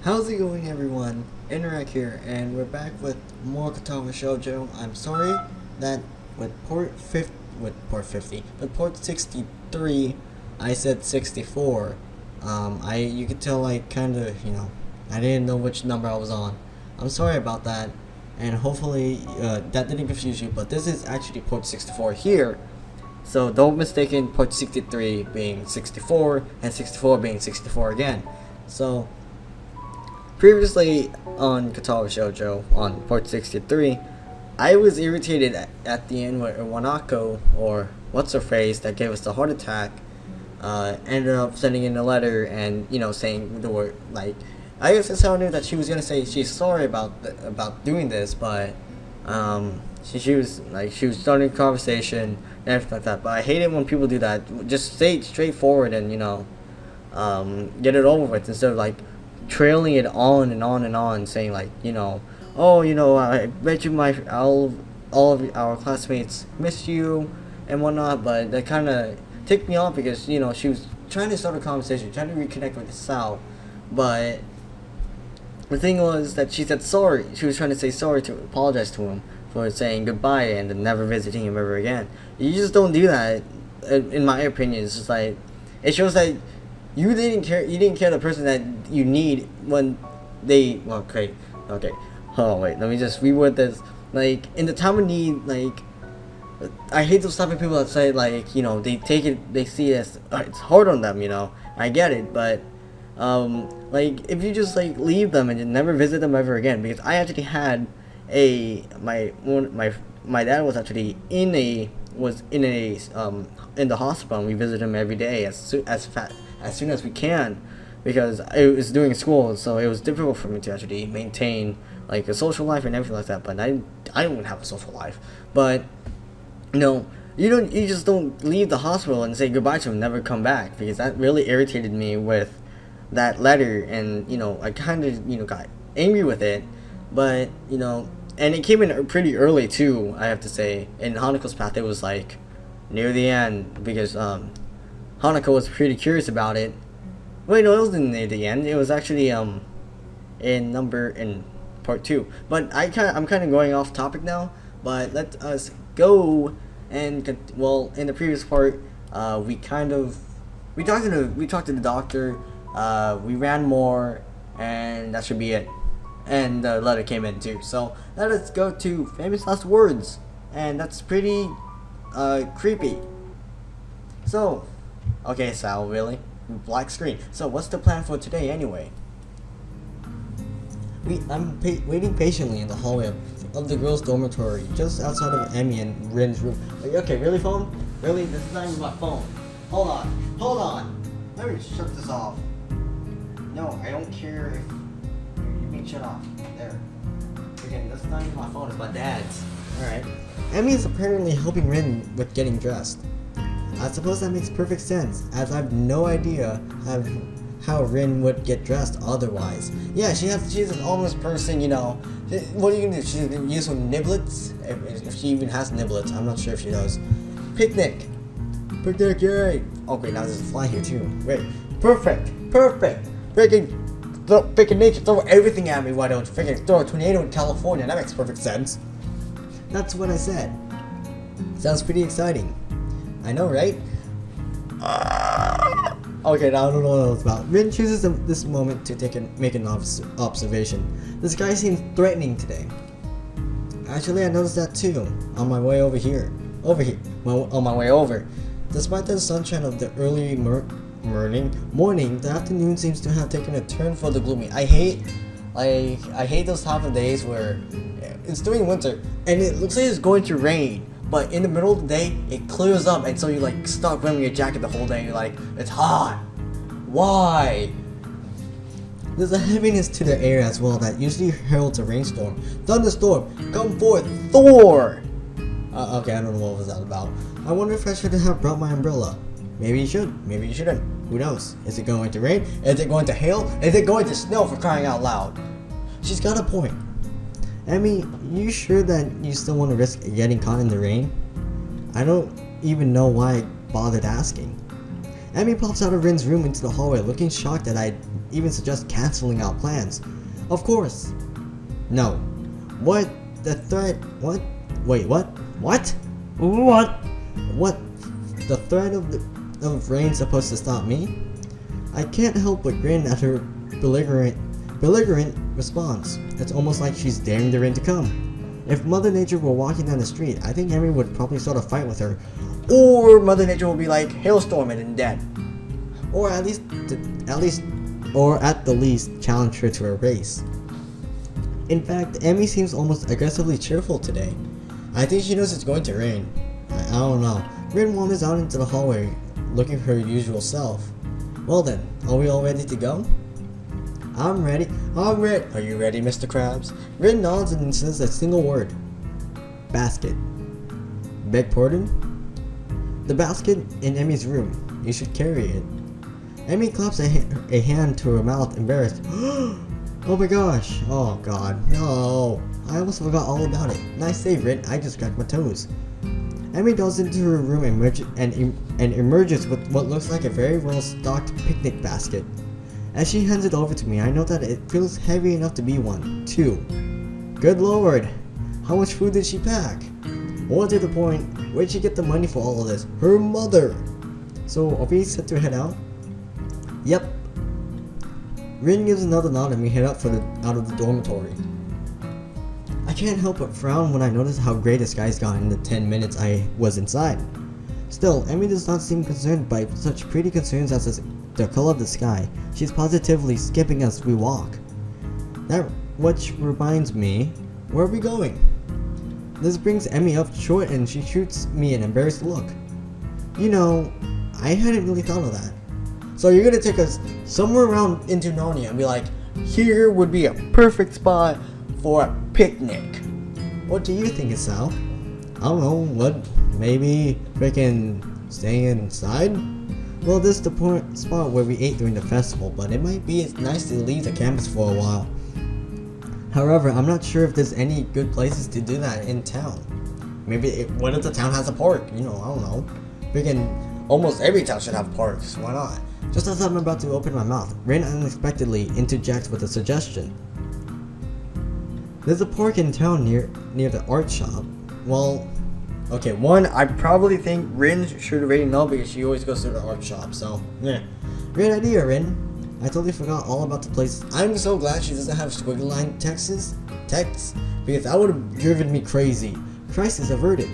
How's it going, everyone? Interact here, and we're back with more Katawa Shoujo. I'm sorry that with port 50, with port 63, I said 64. You could tell, like, kind of, I didn't know which number I was on. I'm sorry about that, and hopefully that didn't confuse you. But this is actually port 64 here, so don't mistake port 63 being 64 and 64 being 64 again. So previously on Katawa Shoujo, on port 63, I was irritated at the end where Wanako, or what's her face, that gave us the heart attack, ended up sending in a letter and, saying the word, like, I guess Hisao knew that she was going to say she's sorry about doing this, but, she was starting a conversation and everything like that. But I hate it when people do that. Just say it straightforward and, get it over with, instead of, like, trailing it on and on and on, saying, like, I bet you all of our classmates miss you and whatnot. But that kind of ticked me off because, she was trying to start a conversation, trying to reconnect with Hisao, but the thing was that she said sorry. She was trying to say sorry, to apologize to him for saying goodbye and then never visiting him ever again. You just don't do that, in my opinion. It's just like, it shows that you didn't care the person that you need when they, okay. Oh wait, let me just reword this. Like, in the time of need, like, I hate those type of people that say, like, they see it as, it's hard on them, I get it, but like, if you just, like, leave them and never visit them ever again. Because I actually had my dad was actually in the hospital, and we visited him every day as soon as we can, because I was doing school, so it was difficult for me to actually maintain, like, a social life and everything like that. But I don't have a social life. But you just don't leave the hospital and say goodbye to him and never come back, because that really irritated me with that letter. And I kind of got angry with it. But and it came in pretty early too, I have to say. In Hanako's path, it was like near the end, because Hanako was pretty curious about it. Wait, no, it wasn't near the end. It was actually in part 2. But I'm kind of going off topic now. But let us go. And in the previous part, we talked to the doctor. We ran more, and that should be it. And the letter came in too. So let us go to famous last words, and that's pretty creepy. So, okay, Sal, really? Black screen. So what's the plan for today anyway? I'm waiting patiently in the hallway of the girls' dormitory, just outside of Emmy and Rin's room. Okay, really, phone? Really? This is not even my phone. Hold on. Let me shut this off. No, I don't care if you can shut off. There. Okay, that's not even my phone, it's my dad's. Alright. Emmy is apparently helping Rin with getting dressed. I suppose that makes perfect sense, as I have no idea how Rin would get dressed otherwise. Yeah, she's an homeless person, What are you gonna do? She's gonna use some niblets? If she even has niblets, I'm not sure if she does. Picnic, yay! Okay, now there's a fly here too. Great. Perfect! Freaking nature, throw everything at me, why don't you? Freaking throw a tornado in California, that makes perfect sense. That's what I said. Sounds pretty exciting. I know, right? Okay, now I don't know what it's about. Rin chooses this moment to make an observation. This guy seems threatening today. Actually, I noticed that too, on my way over here. On my way over. Despite the sunshine of the early morning, the afternoon seems to have taken a turn for the gloomy. I hate those type of days where it's during winter and it looks like it's going to rain, but in the middle of the day it clears up, and so you like stop wearing your jacket the whole day. And you're like, it's hot. Why? There's a heaviness to the air as well that usually heralds a rainstorm. Thunderstorm, come forth, Thor! Okay, I don't know what was that about. I wonder if I should have brought my umbrella. Maybe you should, maybe you shouldn't. Who knows? Is it going to rain? Is it going to hail? Is it going to snow, for crying out loud? She's got a point. Emmy, you sure that you still want to risk getting caught in the rain? I don't even know why I bothered asking. Emmy pops out of Rin's room into the hallway, looking shocked that I'd even suggest canceling out plans. Of course. No. What? The threat? What? Wait, what? What? What? What? The threat of rain supposed to stop me? I can't help but grin at her belligerent response. It's almost like she's daring the rain to come. If Mother Nature were walking down the street, I think Emmy would probably start a fight with her. Or Mother Nature will be like, hailstorm it and dead. Or at the least, challenge her to a race. In fact, Emmy seems almost aggressively cheerful today. I think she knows it's going to rain. I don't know. Rin wanders out into the hallway, looking for her usual self. Well then, are we all ready to go? I'm ready. I'm ready. Are you ready, Mr. Krabs? Rin nods and says a single word. Basket. Beg pardon? The basket in Emmy's room. You should carry it. Emmy claps a hand to her mouth, embarrassed. Oh my gosh. Oh god. No. I almost forgot all about it. Nice save, Rin. I just cracked my toes. Emmy goes into her room and emerges with what looks like a very well-stocked picnic basket. As she hands it over to me, I know that it feels heavy enough to be one, too. Good lord. How much food did she pack? More to the point, where'd she get the money for all of this? Her mother! So, are we set to head out? Yep. Rin gives another nod and we head out out of the dormitory. I can't help but frown when I notice how gray the skies got in the 10 minutes I was inside. Still, Emmy does not seem concerned by such pretty concerns as the color of the sky. She's positively skipping as we walk. Which reminds me, where are we going? This brings Emmy up short and she shoots me an embarrassed look. You know, I hadn't really thought of that. So you're gonna take us somewhere around into Narnia and be like, here would be a perfect spot for a picnic. What do you think, Hisao? I don't know, what? Maybe freaking staying inside? Well, this is the spot where we ate during the festival, but it might be nice to leave the campus for a while. However, I'm not sure if there's any good places to do that in town. What if the town has a park? You know, I don't know. Freaking almost every town should have parks. Why not? Just as I'm about to open my mouth, Rin unexpectedly interjects with a suggestion. There's a park in town near the art shop. Well, okay, one, I probably think Rin should already know because she always goes to the art shop, so, yeah. Great idea, Rin. I totally forgot all about the place. I'm so glad she doesn't have squiggly line texts, because that would have driven me crazy. Crisis averted.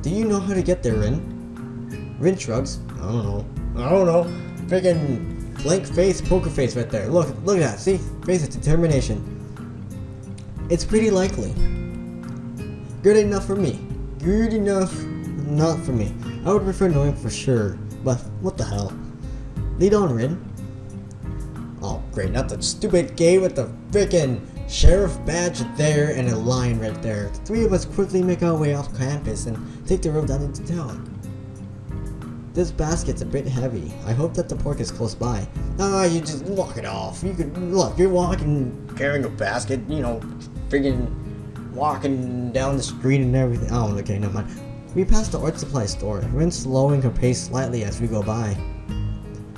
Do you know how to get there, Rin? Rin shrugs. I don't know. Freaking blank face, poker face right there. Look at that. See? Face of determination. It's pretty likely. Good enough for me. Good enough not for me. I would prefer knowing for sure, but what the hell. Lead on, Rin. Oh great, not the stupid gay with the frickin' sheriff badge there and a lion right there. The three of us quickly make our way off campus and take the road down into town. This basket's a bit heavy. I hope that the park is close by. You just walk it off. You're walking, carrying a basket, you know, friggin' walking down the street and everything. Oh, okay, never mind. We pass the art supply store, Rin slowing her pace slightly as we go by.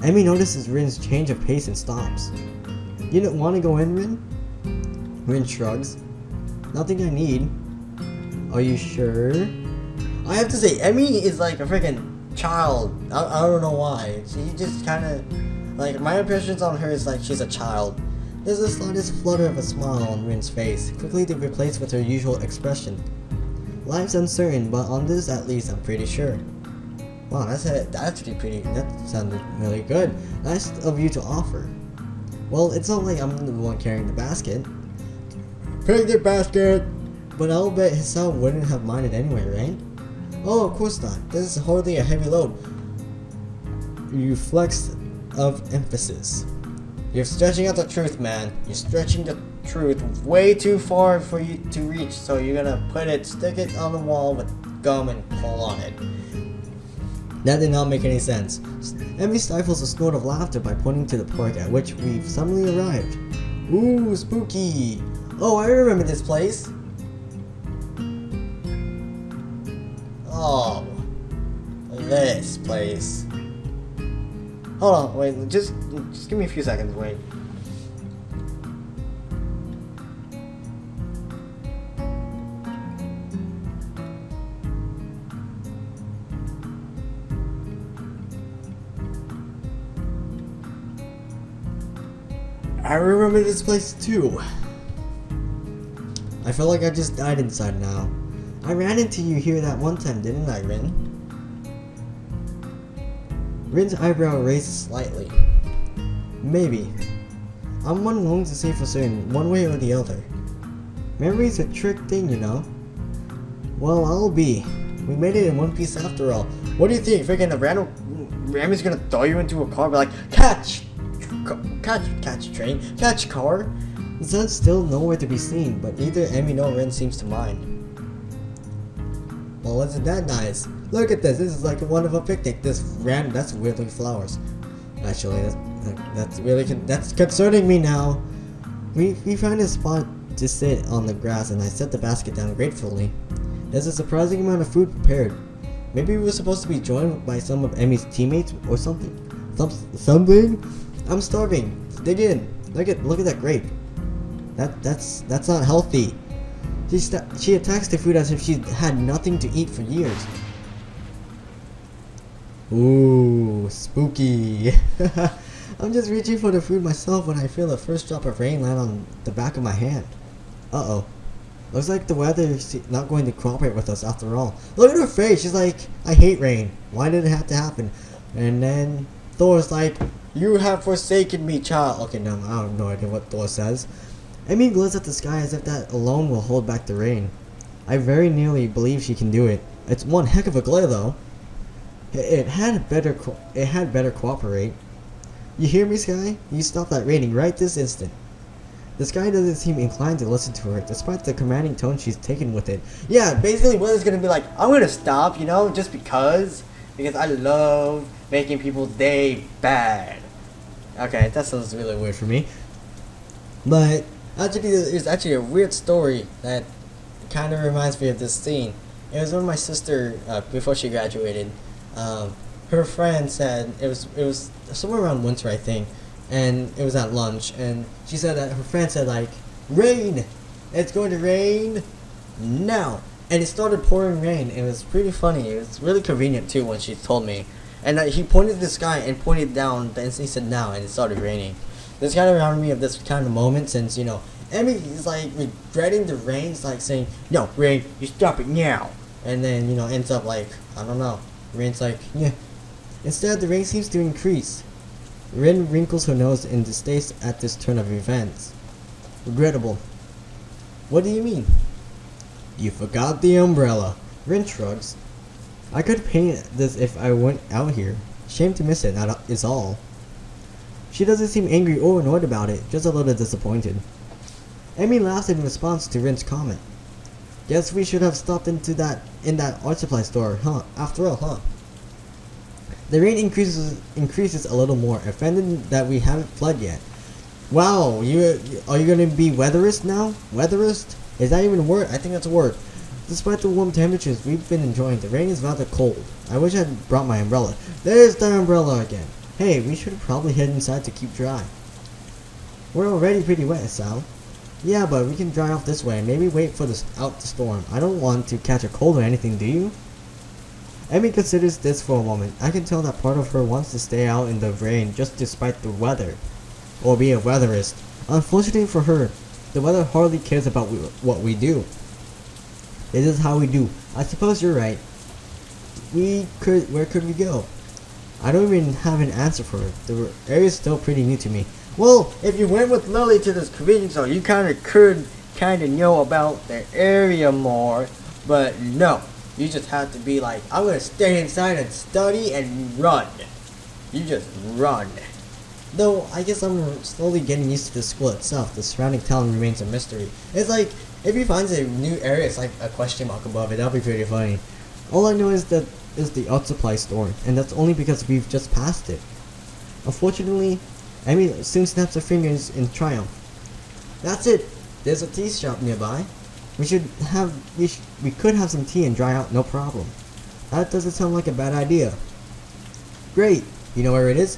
Emmy notices Rin's change of pace and stops. You don't want to go in, Rin? Rin shrugs. Nothing I need. Are you sure? I have to say, Emmy is like a freaking child. I don't know why. She just kind of, like, my impressions on her is like she's a child. There's the slightest flutter of a smile on Rin's face, quickly to be replaced with her usual expression. Life's uncertain, but on this at least I'm pretty sure. Wow, that sounded really good. Nice of you to offer. Well, it's not like I'm the one carrying the basket. Pick the basket! But I'll bet Hisao wouldn't have minded anyway, right? Oh, of course not. This is hardly a heavy load. You flex of emphasis. You're stretching out the truth, man. You're stretching the truth way too far for you to reach, so you're gonna stick it on the wall with gum and pull on it. That did not make any sense. Emmy stifles a snort of laughter by pointing to the park at which we've suddenly arrived. Ooh, spooky! Oh, I remember this place! Oh, this place. Hold on, wait, just give me a few seconds, wait. I remember this place too. I feel like I just died inside now. I ran into you here that one time, didn't I, Rin? Rin's eyebrow raised slightly. Maybe. I'm unwilling to say for certain, one way or the other. Memory's a trick thing, you know. Well, I'll be. We made it in one piece after all. What do you think? Freaking a random Rami's gonna throw you into a car and be like, catch train, catch car? The sun's still nowhere to be seen, but neither Emmy nor Ren seems to mind. Well, isn't that nice? Look at this. This is like a wonderful picnic. That's weirdly flowers. Actually, that's concerning me now. We find a spot to sit on the grass, and I set the basket down gratefully. There's a surprising amount of food prepared. Maybe we were supposed to be joined by some of Emmy's teammates or something. Something? I'm starving. Dig in. Look at that grape. That's not healthy. She attacks the food as if she had nothing to eat for years. Ooh, spooky. I'm just reaching for the food myself when I feel the first drop of rain land on the back of my hand. Uh-oh. Looks like the weather is not going to cooperate with us after all. Look at her face. She's like, I hate rain. Why did it have to happen? And then Thor's like, you have forsaken me, child. Okay, no, I have no idea what Thor says. Emmy glares at the sky as if that alone will hold back the rain. I very nearly believe she can do it. It's one heck of a glare, though. It had better cooperate. You hear me, Sky? You stop that raining right this instant. The Sky doesn't seem inclined to listen to her, despite the commanding tone she's taken with it. Yeah, basically Weather's gonna be like, I'm gonna stop, you know, just because I love making people's day bad. Okay, that sounds really weird for me. But actually, it's actually a weird story that kind of reminds me of this scene. It was when my sister, before she graduated, her friend said it was somewhere around winter, I think, and it was at lunch, and she said that her friend said like, rain, it's going to rain now, and it started pouring rain. It was pretty funny. It was really convenient too when she told me, and he pointed to the sky and pointed down, and he said now, and it started raining. This kind of reminded me of this kind of moment, since, you know, Emmy is like regretting the rain. It's like saying, no, rain, you stop it now. And then, you know, ends up like, I don't know. Rain's like, yeah. Instead, the rain seems to increase. Rin wrinkles her nose in distaste at this turn of events. Regrettable. What do you mean? You forgot the umbrella. Rin shrugs. I could paint this if I went out here. Shame to miss it, that is all. She doesn't seem angry or annoyed about it, just a little disappointed. Emmy laughs in response to Rin's comment. Guess we should have stopped in that art supply store, huh? After all, huh? The rain increases a little more, offended that we haven't fled yet. Wow, are you gonna be weatherist now? Weatherist? Is that even a word? I think that's a word. Despite the warm temperatures we've been enjoying, the rain is rather cold. I wish I'd brought my umbrella. There's the umbrella again. Hey, we should probably head inside to keep dry. We're already pretty wet, Sal. Yeah, but we can dry off this way and maybe wait for out the storm. I don't want to catch a cold or anything, do you? Emmy considers this for a moment. I can tell that part of her wants to stay out in the rain just despite the weather. Or be a weatherist. Unfortunately for her, the weather hardly cares about what we do. This is how we do. I suppose you're right. Where could we go? I don't even have an answer for it. The area's still pretty new to me. Well, if you went with Lily to this convenience store, you could know about the area more. But no, you just have to be like, I'm gonna stay inside and study and run. You just run. Though, I guess I'm slowly getting used to the school itself. The surrounding town remains a mystery. It's like, if he finds a new area, it's like a question mark above it. That'll be pretty funny. All I know is that is the art supply store, and that's only because we've just passed it. Unfortunately, Emmy soon snaps her fingers in triumph. That's it. There's a tea shop nearby. We could have some tea and dry out, no problem. That doesn't sound like a bad idea. Great. You know where it is?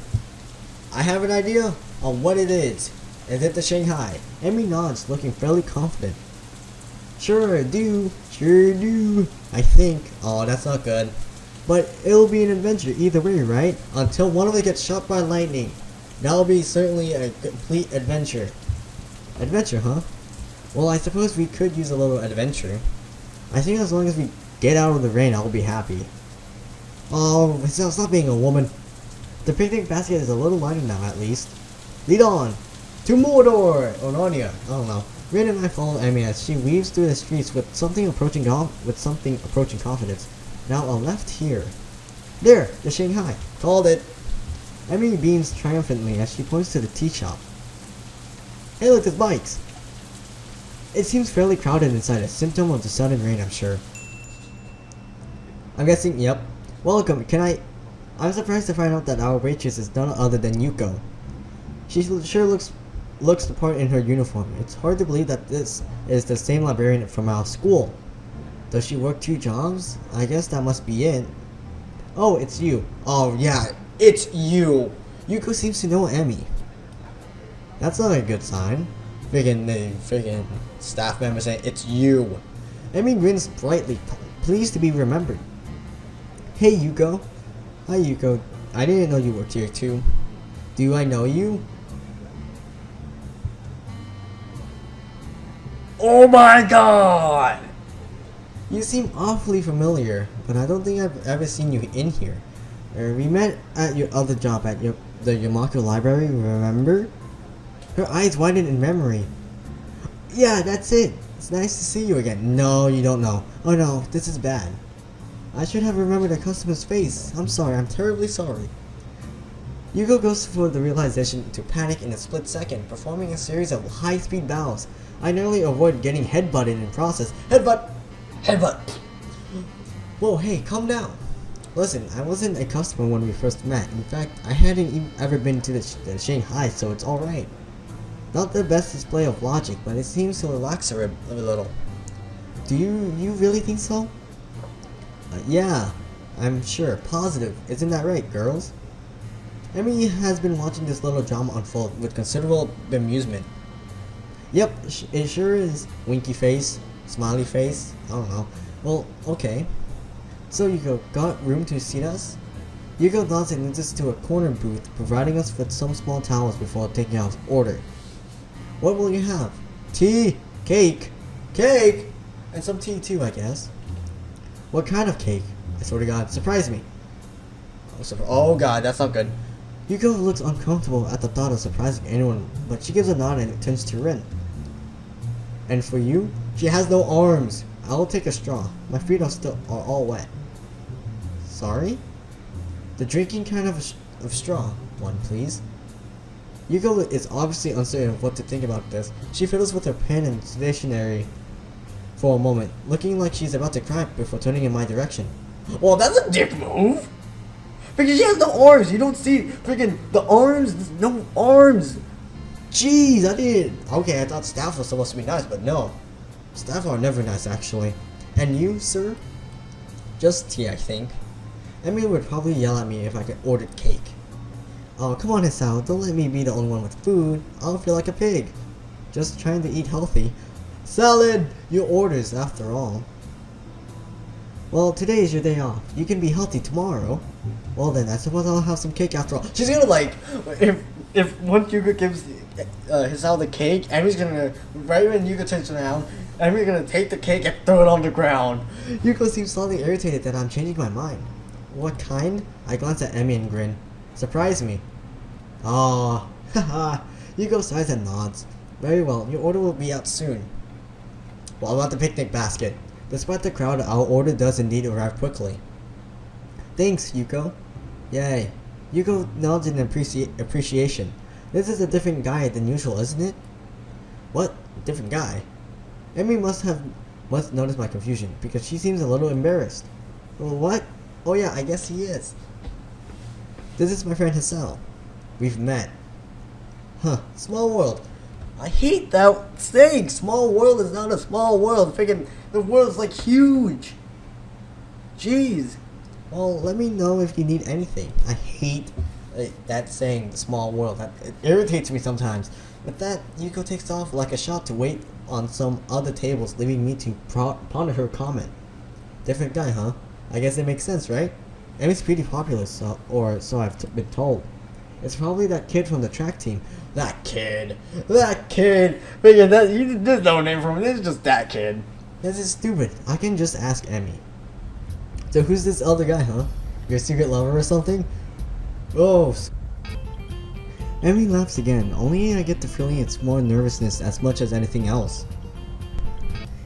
I have an idea on what it is. Is it the Shanghai? Emmy nods, looking fairly confident. Sure do. I think. Oh, that's not good. But it'll be an adventure either way, right? Until one of us gets shot by lightning. That'll be certainly a complete adventure. Adventure, huh? Well, I suppose we could use a little adventure. I think as long as we get out of the rain, I'll be happy. Oh, stop being a woman. The picnic basket is a little lighter now, at least. Lead on! To Mordor! Or Narnia, I don't know. Rin and I follow Emmy as she weaves through the streets with something approaching confidence. Now a left here. There! The Shanghai! Called it! Emmy beams triumphantly as she points to the tea shop. Hey look, there's bikes! It seems fairly crowded inside, a symptom of the sudden rain, I'm sure. I'm guessing, yep. Welcome, I'm surprised to find out that our waitress is none other than Yuko. She sure looks the part in her uniform. It's hard to believe that this is the same librarian from our school. Does she work 2 jobs? I guess that must be it. Oh, it's you. Oh yeah, it's you. Yuko seems to know Emmy. That's not a good sign. Friggin' staff member saying it's you. Emmy grins brightly, pleased to be remembered. Hey Yuko. Hi Yuko. I didn't know you worked here too. Do I know you? Oh my god! You seem awfully familiar, but I don't think I've ever seen you in here. We met at your other job at the Yamaku library, remember? Her eyes widen in memory. Yeah, that's it. It's nice to see you again. No, you don't know. Oh no, this is bad. I should have remembered a customer's face. I'm sorry, I'm terribly sorry. Yuko goes for the realization to panic in a split second, performing a series of high-speed bows. I narrowly avoid getting headbutted in process. Headbutt! Headbutt! Whoa, hey, calm down. Listen, I wasn't a customer when we first met. In fact, I hadn't ever been to the Shanghai, so it's alright. Not the best display of logic, but it seems to relax her a little. Do you really think so? Yeah, I'm sure. Positive. Isn't that right, girls? Emmy has been watching this little drama unfold with considerable amusement. Yep, it sure is. Winky face, smiley face, I don't know. Well, okay. So Yuko, got room to seat us? Yuko nods and leads us to a corner booth, providing us with some small towels before taking our order. What will you have? Tea, cake, and some tea too, I guess. What kind of cake? I swear to God, surprise me. Oh God, that's not good. Yuko looks uncomfortable at the thought of surprising anyone, but she gives a nod and turns to Rin. And for you? She has no arms. I will take a straw. My feet are all wet. Sorry? The drinking kind of straw. One, please. Yuko is obviously uncertain of what to think about this. She fiddles with her pen and stationery for a moment, looking like she's about to cry before turning in my direction. Well, that's a dick move! Because she has no arms! You don't see freaking the arms! There's no arms! Jeez, I didn't... Okay, I thought staff was supposed to be nice, but no. Staff are never nice, actually. And you, sir? Just tea, I think. Emily would probably yell at me if I ordered cake. Oh, come on, Hisao, don't let me be the only one with food. I'll feel like a pig. Just trying to eat healthy. Salad! Your orders, after all. Well, today is your day off. You can be healthy tomorrow. Well then, I suppose I'll have some cake after all. She's gonna like, if once Yuko gives Hisao the cake, Emily's gonna, right when Yuko turns around, Emily's gonna take the cake and throw it on the ground. Yuko seems slightly irritated that I'm changing my mind. What kind? I glance at Emmy and grin. Surprise me. Aww, haha. Yuko sighs and nods. Very well, your order will be out soon. What about the picnic basket? Despite the crowd, our order does indeed arrive quickly. Thanks, Yuko. Yay. Yuko nods in appreciation. This is a different guy than usual, isn't it? What? Different guy? Emmy must notice my confusion, because she seems a little embarrassed. Well, what? Oh yeah, I guess he is. This is my friend Hisao. We've met. Huh, small world. I hate that saying. Small world is not a small world. Freaking, the world's like huge. Jeez. Well, let me know if you need anything. I hate That saying, the small world, that it irritates me sometimes. With that, Yuko takes off like a shot to wait on some other tables, leaving me to ponder her comment. Different guy, huh? I guess it makes sense, right? Emmy's pretty popular, so I've been told. It's probably that kid from the track team. That kid! Because there's no name for him, it's just that kid. This is stupid. I can just ask Emmy. So who's this other guy, huh? Your secret lover or something? Oh. Emmy laughs again, only I get the feeling it's more nervousness as much as anything else.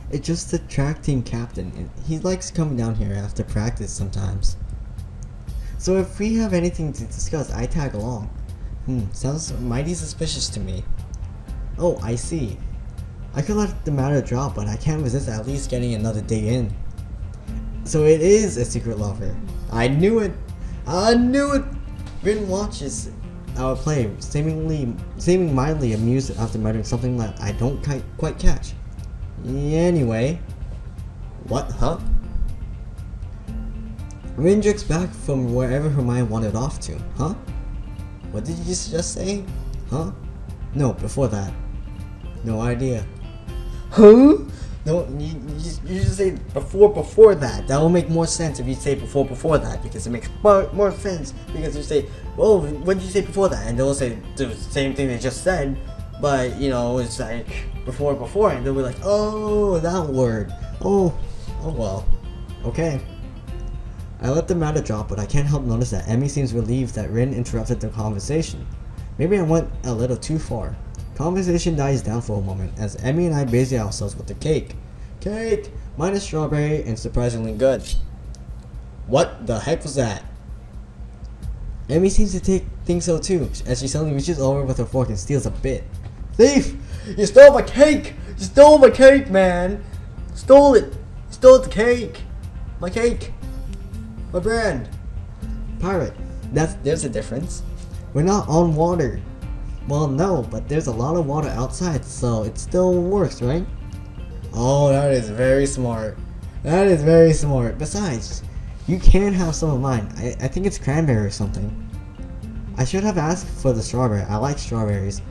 It's just the track team captain, and he likes coming down here after practice sometimes. So if we have anything to discuss, I tag along. Sounds mighty suspicious to me. Oh, I see. I could let the matter drop, but I can't resist at least getting another day in. So it is a secret lover. I knew it! Rin watches our play, seeming mildly amused after muttering something that I don't quite catch. Anyway. What, huh? Rin jerks back from wherever her mind wandered off to. Huh? What did you just say? Huh? No, before that. No idea. Huh? No, you just say before that. That will make more sense if you say before that, because it makes more sense because you say, oh, what did you say before that? And they'll say the same thing they just said, but you know, it's like before, and they'll be like, oh, that word. Oh well. Okay. I let the matter drop, but I can't help notice that Emmy seems relieved that Rin interrupted the conversation. Maybe I went a little too far. Conversation dies down for a moment as Emmy and I busy ourselves with the cake. Cake! Minus strawberry and surprisingly good. What the heck was that? Emmy seems to think so too, as she suddenly reaches over with her fork and steals a bit. Thief! You stole my cake! You stole my cake, man! Stole it! You stole the cake! My cake! My brand! Pirate. There's a difference. We're not on water. Well, no, but there's a lot of water outside, so it still works, right? Oh, that is very smart. That is very smart. Besides, you can have some of mine. I think it's cranberry or something. I should have asked for the strawberry. I like strawberries.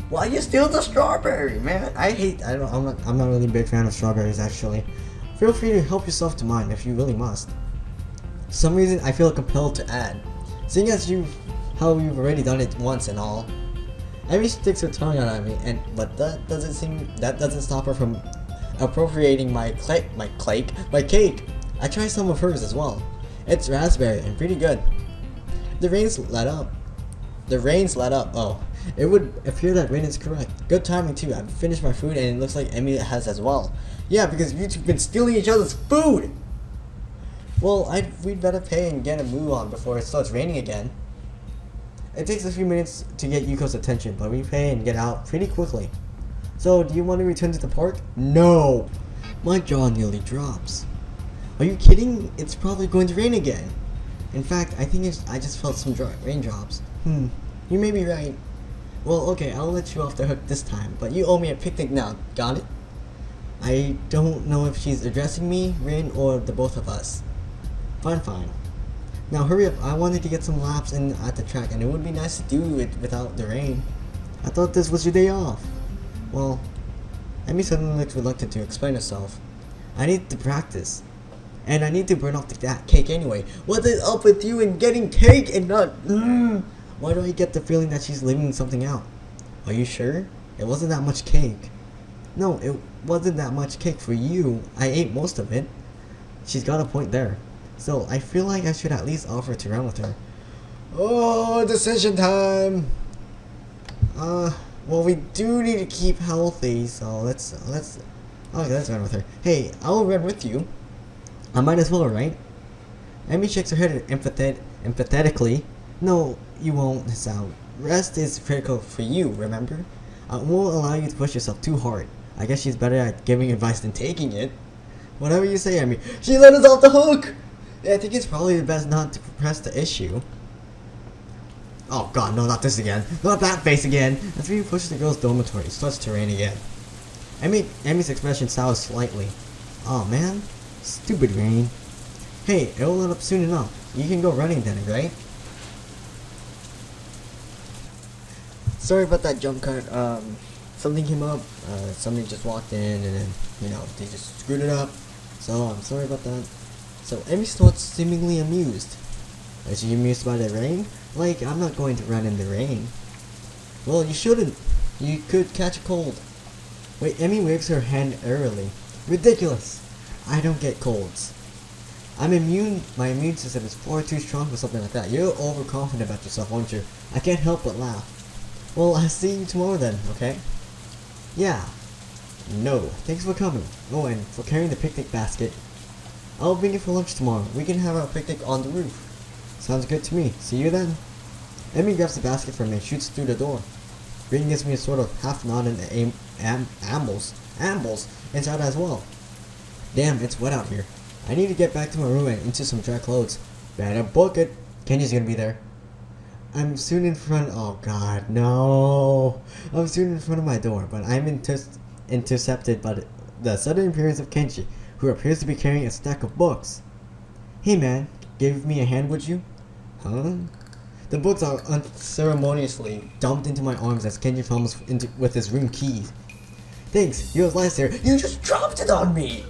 Why you steal the strawberry, man? I'm not really a big fan of strawberries, actually. Feel free to help yourself to mine if you really must. For some reason, I feel compelled to add. Seeing as how you've already done it once and all. Emmy sticks her tongue out at me, but that doesn't stop her from appropriating my cake. I tried some of hers as well. It's raspberry and pretty good. The rains let up. Oh, it would appear that Rain is correct. Good timing too. I've finished my food and it looks like Emmy has as well. Yeah, because you two have been stealing each other's food. Well, we'd better pay and get a move on before it starts raining again. It takes a few minutes to get Yuko's attention, but we pay and get out pretty quickly. So, do you want to return to the park? No! My jaw nearly drops. Are you kidding? It's probably going to rain again. In fact, I think I just felt some raindrops. You may be right. Well, okay, I'll let you off the hook this time, but you owe me a picnic now, got it? I don't know if she's addressing me, Rin, or the both of us. Fine. Now hurry up, I wanted to get some laps in at the track and it would be nice to do it without the rain. I thought this was your day off. Well, Emmy suddenly looks reluctant to explain herself. I need to practice. And I need to burn off that cake anyway. What is up with you and getting cake and not... Why do I get the feeling that she's leaving something out? Are you sure? It wasn't that much cake. No, it wasn't that much cake for you. I ate most of it. She's got a point there. So, I feel like I should at least offer to run with her. Oh, decision time! Well, we do need to keep healthy, so let's run with her. Hey, I'll run with you. I might as well, right? Emmy shakes her head empathetically. No, you won't, Hisao. Rest is critical for you, remember? I won't allow you to push yourself too hard. I guess she's better at giving advice than taking it. Whatever you say, Emmy. She let us off the hook! I think it's probably best not to press the issue. Oh god, no, not this again. Not that face again. As we push the girls' dormitory, it starts to rain again. Emmy's expression sours slightly. Oh man, stupid rain. Hey, it'll let up soon enough. You can go running then, right? sorry about that jump cut. Something came up. Somebody just walked in, and then they just screwed it up. So I'm sorry about that. So Emmy starts seemingly amused. Is she amused by the rain? Like, I'm not going to run in the rain. Well, you shouldn't. You could catch a cold. Wait, Emmy waves her hand airily. Ridiculous. I don't get colds. I'm immune. My immune system is far too strong for something like that. You're overconfident about yourself, aren't you? I can't help but laugh. Well, I'll see you tomorrow then, okay? Yeah. No. Thanks for coming. Oh, and for carrying the picnic basket. I'll bring it for lunch tomorrow. We can have our picnic on the roof. Sounds good to me. See you then. Emmy grabs the basket from me and shoots through the door. Green gives me a sort of half nod and ambles inside as well. Damn, it's wet out here. I need to get back to my room and into some dry clothes. Better book it. Kenji's gonna be there. I'm soon in front. Oh god, no. I'm soon in front of my door, but I'm intercepted by the sudden appearance of Kenji, who appears to be carrying a stack of books. Hey man, give me a hand, would you? Huh? The books are unceremoniously dumped into my arms as Kenji fumbles with his room keys. Thanks, yours lies there. You just dropped it on me!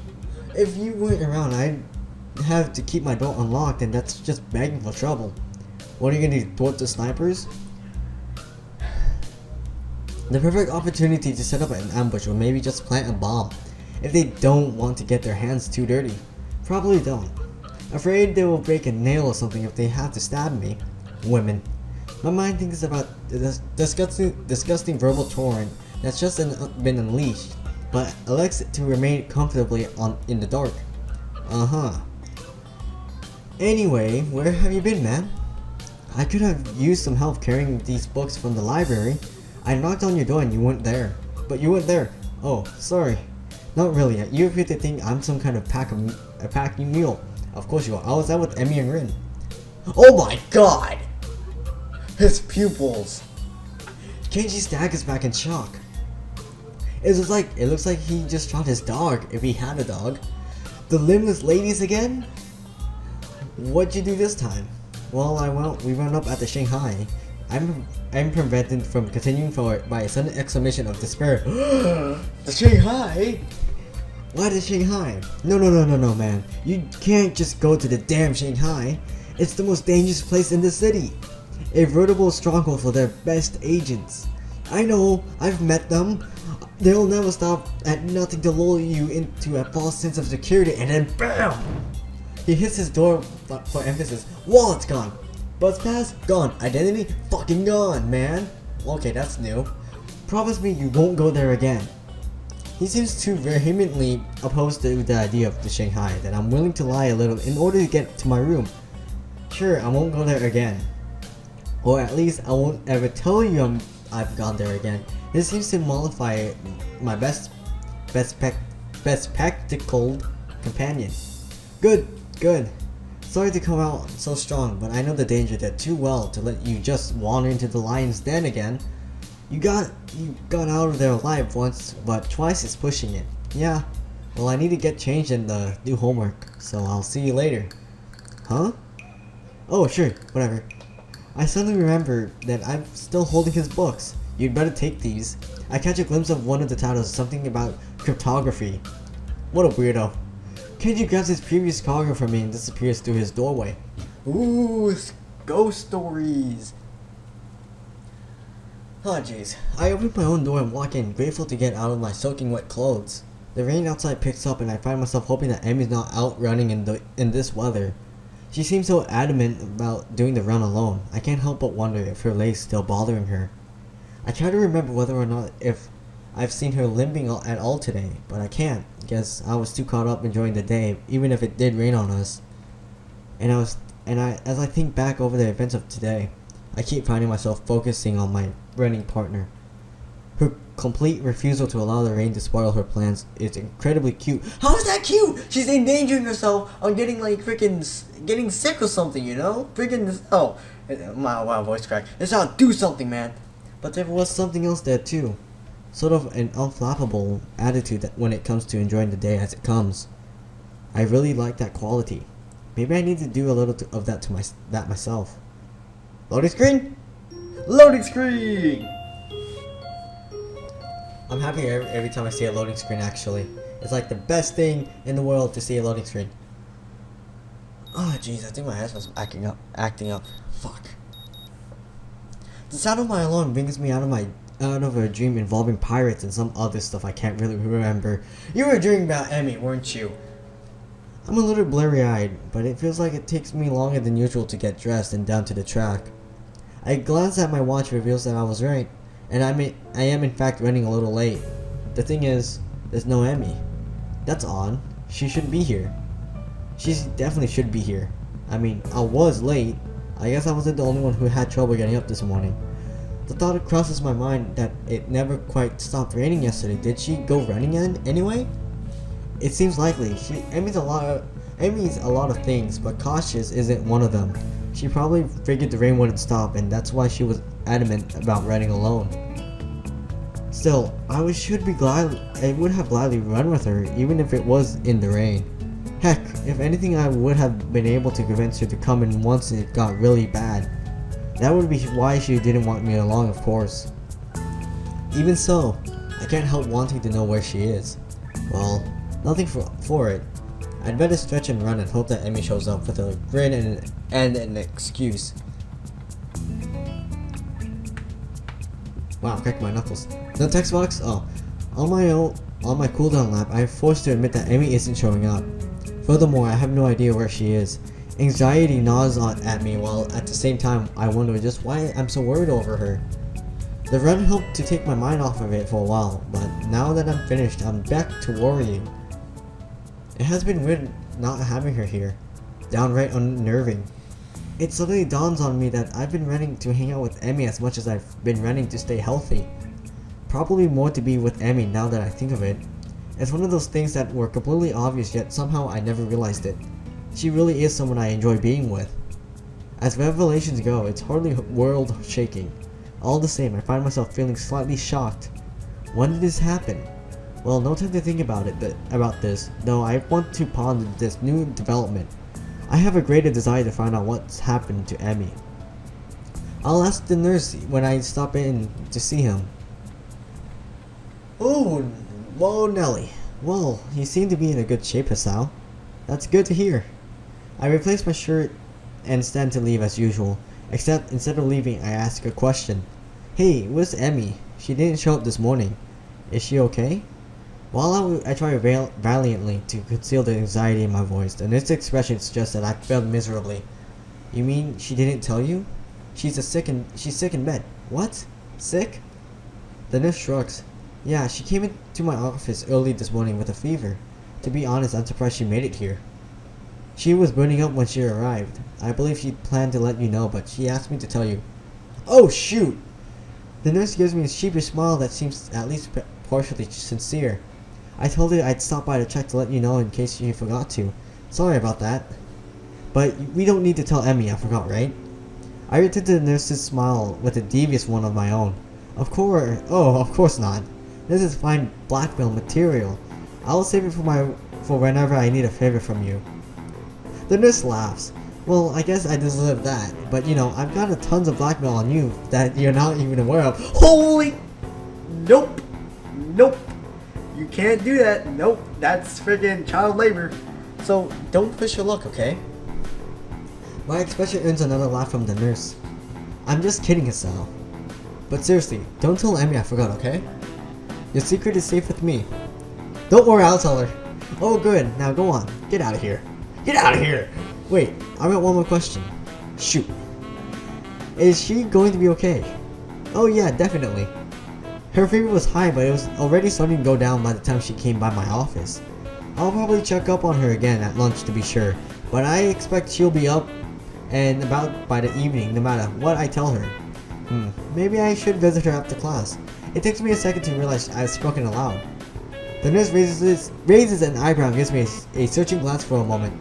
If you weren't around, I'd have to keep my door unlocked, and that's just begging for trouble. What are you gonna do, thwart the snipers? The perfect opportunity to set up an ambush, or maybe just plant a bomb. If they don't want to get their hands too dirty. Probably don't. Afraid they will break a nail or something if they have to stab me. Women. My mind thinks about this disgusting verbal torrent that's just been unleashed, but elects to remain comfortably in the dark. Anyway, where have you been, man? I could have used some help carrying these books from the library. I knocked on your door and you weren't there. But you weren't there. Oh, sorry. Not really. You appear to think I'm some kind of packing mule. Of course you are. I was out with Emmy and Rin. Oh my god! His pupils. Kenji staggers back in shock. It looks like he just shot his dog, if he had a dog. The limbless ladies again? What'd you do this time? Well, we wound up at the Shanghai. I'm prevented from continuing forward by a sudden exclamation of despair. The Shanghai? Why the Shanghai? No, man. You can't just go to the damn Shanghai. It's the most dangerous place in the city. A veritable stronghold for their best agents. I know, I've met them. They'll never stop at nothing to lull you into a false sense of security, and then BAM! He hits his door for emphasis. Wallet's gone. Bus pass? Gone. Identity? Fucking gone, man. Okay, that's new. Promise me you won't go there again. He seems too vehemently opposed to the idea of the Shanghai that I'm willing to lie a little in order to get to my room. Sure, I won't go there again. Or at least I won't ever tell you I've gone there again. This seems to mollify my best spectacled companion. Good. Sorry to come out so strong, but I know the danger there too well to let you just wander into the lion's den again. You got out of there alive once, but twice is pushing it. Yeah. Well, I need to get changed and do homework, so I'll see you later. Huh? Oh, sure, whatever. I suddenly remember that I'm still holding his books. You'd better take these. I catch a glimpse of one of the titles, something about cryptography. What a weirdo. Kenji grabs his previous cargo from me and disappears through his doorway. Ooh, ghost stories. Oh jeez. I open my own door and walk in, grateful to get out of my soaking wet clothes. The rain outside picks up and I find myself hoping that Emmy's not out running in this weather. She seems so adamant about doing the run alone. I can't help but wonder if her leg's still bothering her. I try to remember whether or not if I've seen her limping at all today, but I can't. Guess I was too caught up enjoying the day, even if it did rain on us. As I think back over the events of today, I keep finding myself focusing on my running partner. Her complete refusal to allow the rain to spoil her plans is incredibly cute. How is that cute? She's endangering herself on getting getting sick or something, you know? My voice cracked. It's not do something, man. But there was something else there too. Sort of an unflappable attitude when it comes to enjoying the day as it comes. I really like that quality. Maybe I need to do a little of that myself. Loading screen? Loading screen! I'm happy every time I see a loading screen, actually. It's like the best thing in the world to see a loading screen. Oh jeez, I think my headphone's acting up. Fuck. The sound of my alarm brings me out of a dream involving pirates and some other stuff I can't really remember. You were dreaming about Emmy, weren't you? I'm a little blurry-eyed, but it feels like it takes me longer than usual to get dressed and down to the track. I glance at my watch, reveals that I was right, and I am in fact running a little late. The thing is, there's no Emmy. That's odd. She should be here. She definitely should be here. I mean, I was late. I guess I wasn't the only one who had trouble getting up this morning. The thought crosses my mind that it never quite stopped raining yesterday. Did she go running anyway? It seems likely. Emmy's a lot of things, but cautious isn't one of them. She probably figured the rain wouldn't stop, and that's why she was adamant about riding alone. Still, I would have gladly run with her, even if it was in the rain. Heck, if anything, I would have been able to convince her to come in once it got really bad. That would be why she didn't want me along, of course. Even so, I can't help wanting to know where she is. Well, nothing for it. I'd better stretch and run and hope that Emmy shows up with a grin and an excuse. Wow, cracked my knuckles. No text box? Oh. On my cooldown lap, I am forced to admit that Emmy isn't showing up. Furthermore, I have no idea where she is. Anxiety gnaws at me, while at the same time I wonder just why I'm so worried over her. The run helped to take my mind off of it for a while, but now that I'm finished, I'm back to worrying. It has been weird not having her here. Downright unnerving. It suddenly dawns on me that I've been running to hang out with Emmy as much as I've been running to stay healthy. Probably more to be with Emmy now that I think of it. It's one of those things that were completely obvious, yet somehow I never realized it. She really is someone I enjoy being with. As revelations go, it's hardly world-shaking. All the same, I find myself feeling slightly shocked. When did this happen? Well, no time to think about this, though I want to ponder this new development. I have a greater desire to find out what's happened to Emmy. I'll ask the nurse when I stop in to see him. Oh, whoa, Nelly. Well, you seem to be in a good shape, Hisao. That's good to hear. I replace my shirt and stand to leave as usual, except instead of leaving, I ask a question. Hey, where's Emmy? She didn't show up this morning. Is she okay? While I try valiantly to conceal the anxiety in my voice, and its expression suggests that I failed miserably. You mean she didn't tell you? She's sick in bed. What? Sick? The nurse shrugs. Yeah, she came into my office early this morning with a fever. To be honest, I'm surprised she made it here. She was burning up when she arrived. I believe she planned to let you know, but she asked me to tell you. Oh shoot! The nurse gives me a sheepish smile that seems at least partially sincere. I told her I'd stop by to check to let you know in case she forgot to. Sorry about that. But we don't need to tell Emmy I forgot, right? I returned to the nurse's smile with a devious one of my own. Of course not. This is fine blackmail material. I'll save it for whenever I need a favor from you. The nurse laughs. Well, I guess I deserve that, but you know, I've got tons of blackmail on you that you're not even aware of. Holy! Nope! Nope! You can't do that. Nope. That's freaking child labor. So, don't push your luck, okay? My expression earns another laugh from the nurse. I'm just kidding, Hisao. But seriously, don't tell Emmy I forgot, okay? Your secret is safe with me. Don't worry, I'll tell her. Oh good, now go on. Get out of here. Get out of here! Wait, I've got one more question. Shoot. Is she going to be okay? Oh yeah, definitely. Her fever was high, but it was already starting to go down by the time she came by my office. I'll probably check up on her again at lunch to be sure, but I expect she'll be up and about by the evening no matter what I tell her. Maybe I should visit her after class. It takes me a second to realize I've spoken aloud. The nurse raises an eyebrow and gives me a searching glance for a moment.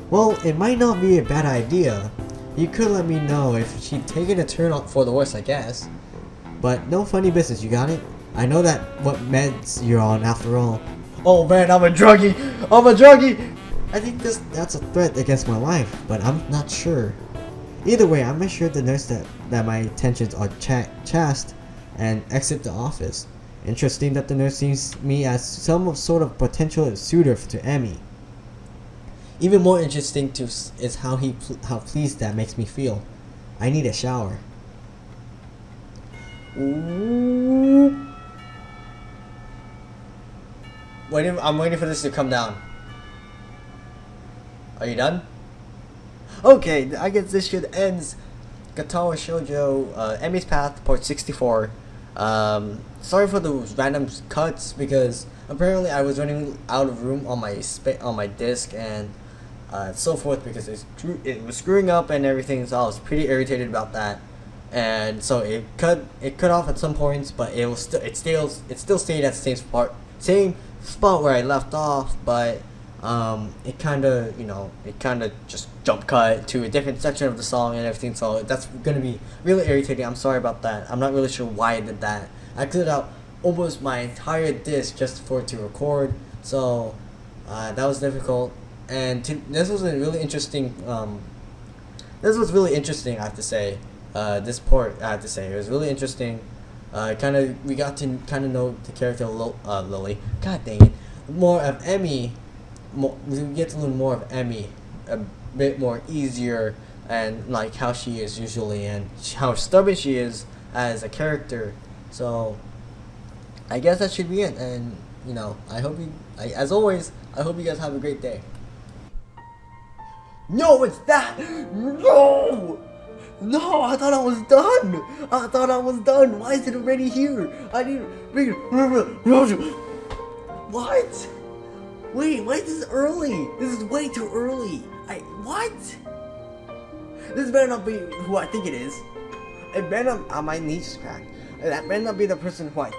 Well, it might not be a bad idea. You could let me know if she'd taken a turn for the worse, I guess. But no funny business, you got it? I know that what meds you're on after all. Oh man, I'm a druggie! I'm a druggie! I think that's a threat against my life, but I'm not sure. Either way, I'm assured the nurse that my intentions are chaste, and exit the office. Interesting that the nurse sees me as some sort of potential suitor to Emmy. Even more interesting is how pleased that makes me feel. I need a shower. Ooh. I'm waiting for this to come down. Are you done? Okay, I guess this should ends Katawa Shoujo, Emmy's Path, part 64. Sorry for those random cuts because apparently I was running out of room on my disc and so forth because it was screwing up and everything, so I was pretty irritated about that. And so it cut off at some points, but it still stayed at the same spot where I left off, but it kind of just jump cut to a different section of the song and everything, so that's gonna be really irritating. I'm sorry about that. I'm not really sure why I did that. I cleared out almost my entire disc just for it to record, so that was difficult. And this was a really interesting. This was really interesting, I have to say. This port, I have to say, it was really interesting. We got to kind of know the character Lily. God dang it, more of Emmy. We get to learn more of Emmy, a bit more easier, and like how she is usually, and how stubborn she is as a character. So, I guess that should be it. And as always, I hope you guys have a great day. No, it's that! No! No, I thought I was done! Why is it already here? I need to... What? Wait, why is this early? This is way too early. What? This better not be who I think it is. It better not... my knees just cracked. That better not be the person who I...